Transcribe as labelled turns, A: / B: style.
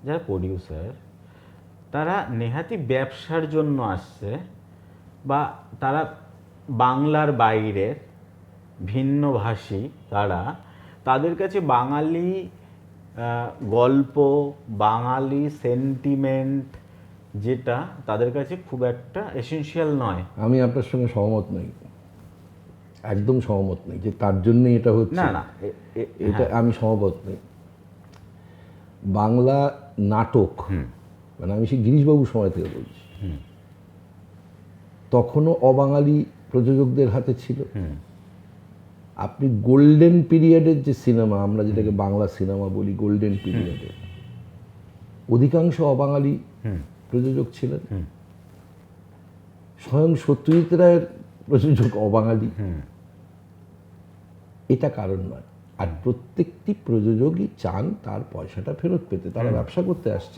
A: যারা প্রডিউসার তারা নেহাতি ব্যবসার জন্য আসছে, বা তারা বাংলার বাইরের ভিন্নভাষী, তাদের কাছে বাঙালি গল্প, বাঙালি সেন্টিমেন্ট যেটা তাদের কাছে খুব একটা এসেনশিয়াল নয়।
B: আমি আপনার সঙ্গে সহমত নই, একদম সহমত নই যে তার জন্যই এটা হচ্ছে।
A: না না,
B: এটা আমি সহমত নই। বাংলা নাটক, মানে আমি সেই গিরিশবাবুর সময় থেকে বলছি, তখনও অবাঙালি প্রযোজকদের হাতে ছিল। আপনি গোল্ডেন পিরিয়ডের যে সিনেমা, আমরা যেটাকে বাংলা সিনেমা বলি, গোল্ডেন পিরিয়ডে অধিকাংশ অবাঙালি প্রযোজক ছিলেন। স্বয়ং সত্যজিৎ রায়ের প্রযোজক অবাঙালি। এটা কারণ নয়। আর প্রত্যেকটি প্রযোজকই চান তার পয়সাটা ফেরত পেতে, তারা ব্যবসা করতে আসছে।